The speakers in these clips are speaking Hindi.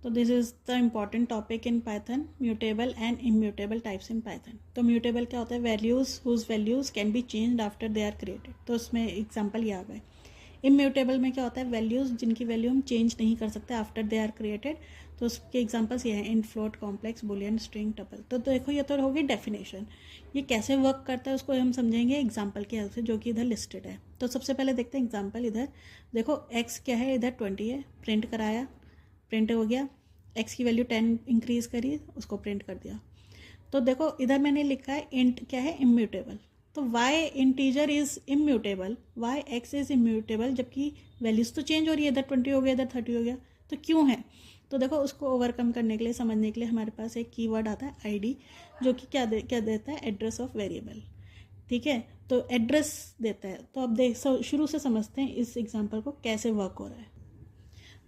तो this is the important topic in Python, mutable and immutable types in Python. तो म्यूटेबल क्या होता है? Values whose values can be changed after they are created. तो उसमें एग्जांपल ये आ गए। इम्यूटेबल में क्या होता है? वैल्यूज जिनकी वैल्यू हम चेंज नहीं कर सकते आफ्टर दे आर क्रिएटेड। तो उसके एग्जांपल्स ये हैं int, float, complex, Boolean, string, tuple. तो देखो ये तो होगी डेफिनेशन। ये कैसे वर्क करता है उसको हम समझेंगे एग्जाम्पल की हेल्प से, जो कि इधर लिस्टेड है। तो सबसे पहले देखते हैं एग्जाम्पल। इधर देखो एक्स क्या है, इधर 20 है, प्रिंट कराया, प्रिंट हो गया। एक्स की वैल्यू 10 इंक्रीज करी, उसको प्रिंट कर दिया। तो देखो इधर मैंने लिखा है इंट क्या है? इम्यूटेबल। तो why integer is immutable, why x is immutable, जबकि वैल्यूज तो चेंज हो रही है, इधर 20 हो गया, इधर 30 हो गया। तो क्यों है? तो देखो उसको ओवरकम करने के लिए, समझने के लिए हमारे पास एक कीवर्ड आता है आईडी, जो कि क्या देता है? Address of variable. ठीक है, तो एड्रेस देता है। तो अब देख शुरू से समझते हैं इस एग्जाम्पल को कैसे वर्क हो रहा है।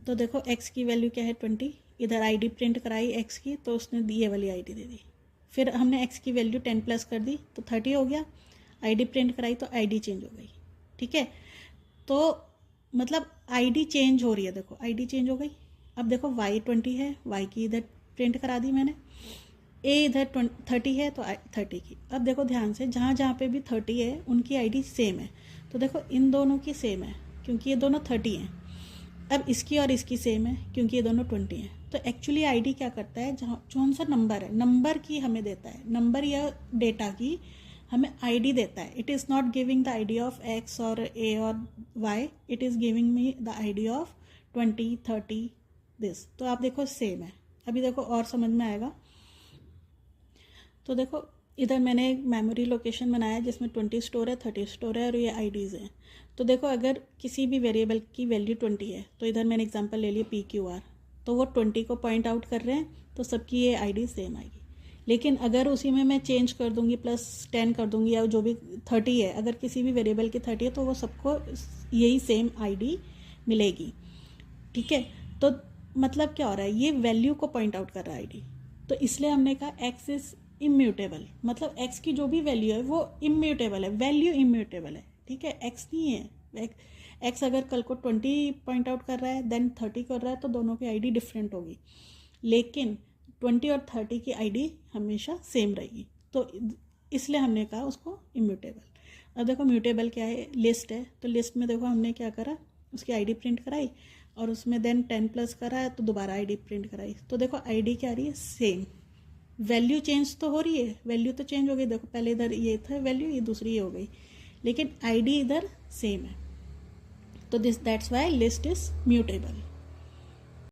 तो देखो एक्स की वैल्यू क्या है? 20। इधर आईडी प्रिंट कराई एक्स की, तो उसने ये वाली आईडी दे दी। फिर हमने एक्स की वैल्यू 10 प्लस कर दी, तो 30 हो गया। आईडी प्रिंट कराई तो आईडी चेंज हो गई। ठीक है, तो मतलब आईडी चेंज हो रही है। देखो आईडी चेंज हो गई। अब देखो वाई 20 है, वाई की इधर प्रिंट करा दी मैंने। ए इधर 30 है, तो 30 की। अब देखो ध्यान से, जहाँ जहाँ पे भी 30 है उनकी आईडी सेम है। तो देखो इन दोनों की सेम है क्योंकि ये दोनों 30 हैं। अब इसकी और इसकी सेम है क्योंकि ये दोनों 20 हैं। तो एक्चुअली आईडी क्या करता है? जहाँ कौन सा नंबर है, नंबर की हमें देता है, नंबर या डेटा की हमें आईडी देता है। It is not giving the ID of x और ए और y, it is giving me the ID of 20, 30 this. तो आप देखो सेम है। अभी देखो और समझ में आएगा। तो देखो इधर मैंने एक मेमोरी लोकेशन बनाया जिसमें 20 स्टोर है, 30 स्टोर है और ये आईडीज़ हैं। तो देखो अगर किसी भी वेरिएबल की वैल्यू 20 है, तो इधर मैंने एग्जांपल ले लिया PQR, तो वो 20 को पॉइंट आउट कर रहे हैं, तो सबकी ये आईडी सेम आएगी। लेकिन अगर उसी में मैं चेंज कर दूंगी, +10 कर दूंगी, या जो भी 30 है, अगर किसी भी वेरिएबल की 30 है, तो वो सबको यही सेम आईडी मिलेगी। ठीक है, तो मतलब क्या हो रहा है? ये वैल्यू को पॉइंट आउट कर रहा है आईडी। तो इसलिए हमने कहा एक्स इज इम्यूटेबल, मतलब एक्स की जो भी वैल्यू है वो इम्यूटेबल है, वैल्यू इम्यूटेबल है। ठीक है, एक्स नहीं है। एक्स अगर कल को 20 पॉइंट आउट कर रहा है, देन 30 कर रहा है, तो दोनों की आईडी डिफरेंट होगी। लेकिन 20 और 30 की आईडी हमेशा सेम रहेगी। तो इसलिए हमने कहा उसको इम्यूटेबल। अब देखो म्यूटेबल क्या है? लिस्ट है। तो लिस्ट में देखो हमने क्या करा, उसकी आईडी प्रिंट कराई और उसमें देन 10 प्लस करा है, तो दोबारा आईडी प्रिंट कराई। तो देखो आईडी क्या आ रही है? सेम। वैल्यू चेंज तो हो रही है, वैल्यू तो चेंज हो गई। देखो पहले इधर ये था वैल्यू, ये दूसरी ये हो गई, लेकिन आईडी इधर सेम है। तो that's why list is mutable.